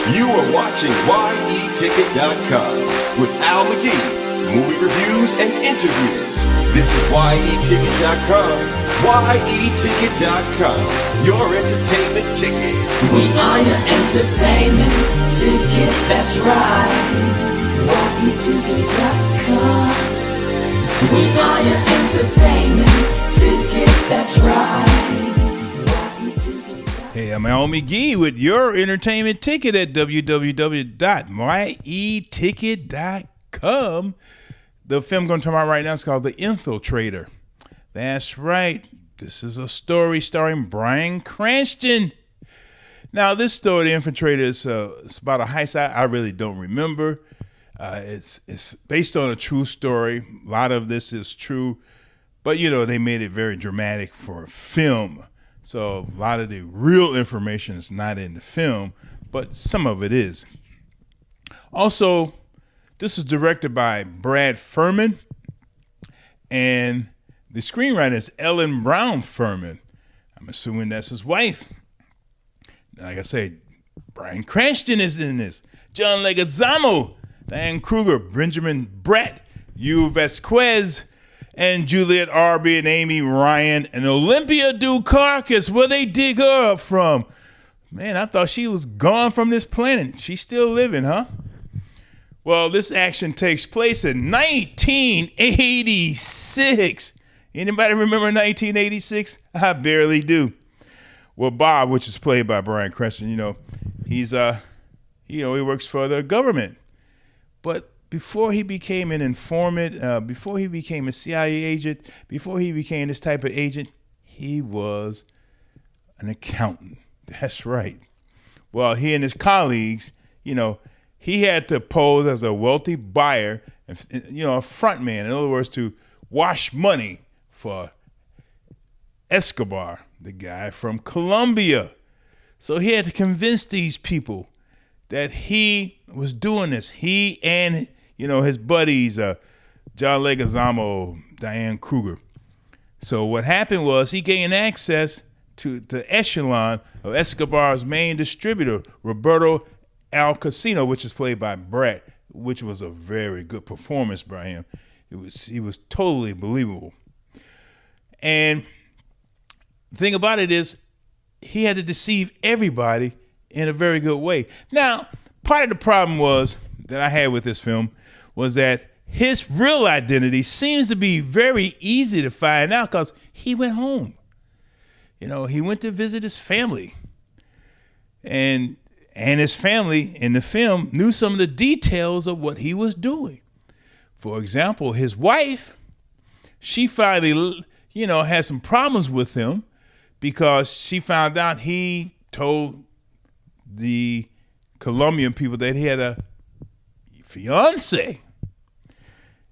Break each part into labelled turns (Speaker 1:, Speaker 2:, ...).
Speaker 1: You are watching Yeticket.com with Al McGee, movie reviews and interviews. This is Yeticket.com. Yeticket.com, your entertainment ticket.
Speaker 2: We are your entertainment ticket, that's right. Yeticket.com. We are your entertainment ticket, that's right.
Speaker 3: Hey, I'm Al McGee with your entertainment ticket at www.myeticket.com. The film going to come out right now is called The Infiltrator. That's right. This is a story starring Bryan Cranston. Now, this story, The Infiltrator, is it's about a heist. I really don't remember. It's based on a true story. A lot of this is true, but they made it very dramatic for a film. So a lot of the real information is not in the film, but some of it is. Also, this is directed by Furman, and the screenwriter is Ellen Brown Furman. I'm assuming that's his wife. Like I said, Bryan Cranston is in this. John Leguizamo, Diane Kruger, Benjamin Bratt, Vazquez, and Juliet, Aubrey, and Amy Ryan, and Olympia Dukakis. Where they dig her up from? Man, I thought she was gone from this planet. She's still living, huh? Well, this action takes place in 1986. Anybody remember 1986? I barely do. Well, Bob, which is played by Bryan Cranston, he's he works for the government. But before he became an informant, before he became a CIA agent, before he became this type of agent, he was an accountant. That's right. Well, he and his colleagues, he had to pose as a wealthy buyer, a front man. In other words, to wash money for Escobar, the guy from Colombia. So he had to convince these people that he was doing this. He and his buddies, John Leguizamo, Diane Kruger. So what happened was he gained access to the echelon of Escobar's main distributor, Roberto Alcacino, which is played by Bratt, which was a very good performance by him. He was totally believable. And the thing about it is he had to deceive everybody in a very good way. Now, part of the problem that I had with this film was that his real identity seems to be very easy to find out because he went home. He went to visit his family. And his family in the film knew some of the details of what he was doing. For example, his wife, she finally, had some problems with him because she found out he told the Colombian people that he had a fiance.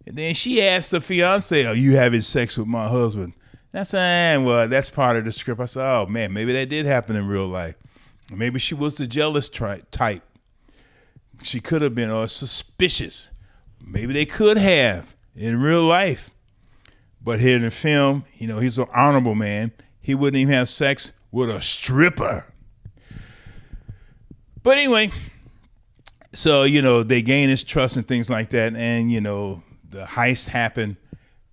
Speaker 3: And then she asked the fiance, "Are you having sex with my husband?" And I said, well, that's part of the script. I said, oh man, maybe that did happen in real life. Maybe she was the jealous type. She could have been suspicious. Maybe they could have in real life. But here in the film, he's an honorable man. He wouldn't even have sex with a stripper. But anyway, so, they gain his trust and things like that. And, the heist happened.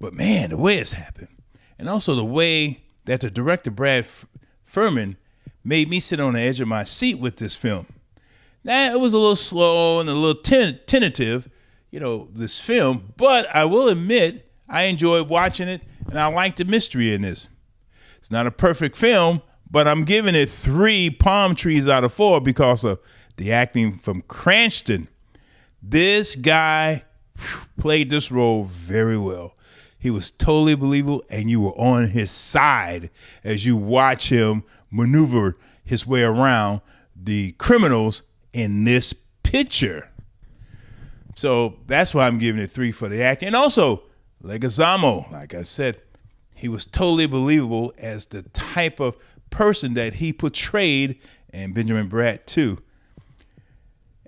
Speaker 3: But man, the way it's happened. And also the way that the director, Furman, made me sit on the edge of my seat with this film. Now, it was a little slow and a little tentative, this film. But I will admit, I enjoyed watching it. And I like the mystery in this. It's not a perfect film, but I'm giving it 3 palm trees out of 4 because of the acting from Cranston. This guy played this role very well. He was totally believable, and you were on his side as you watch him maneuver his way around the criminals in this picture. So that's why I'm giving it 3 for the acting. And also, Leguizamo, like I said, he was totally believable as the type of person that he portrayed, and Benjamin Bratt too.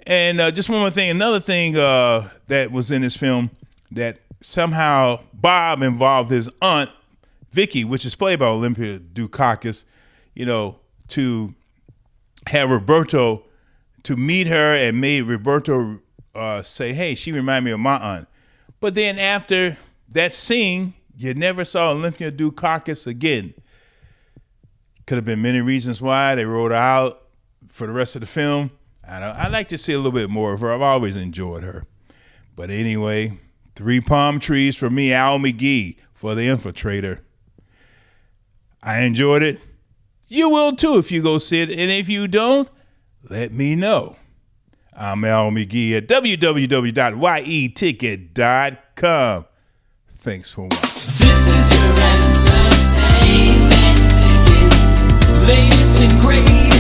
Speaker 3: And just one more thing, another thing that was in this film that somehow Bob involved his aunt, Vicky, which is played by Olympia Dukakis, to have Roberto to meet her and made Roberto say, hey, she reminded me of my aunt. But then after that scene, you never saw Olympia Dukakis again. Could have been many reasons why. They wrote her out for the rest of the film. I'd like to see a little bit more of her. I've always enjoyed her. But anyway, 3 palm trees for me, Al McGee, for The Infiltrator. I enjoyed it. You will too if you go see it. And if you don't, let me know. I'm Al McGee at www.yeticket.com. Thanks for watching.
Speaker 2: This is your entertainment ticket. Latest and greatest.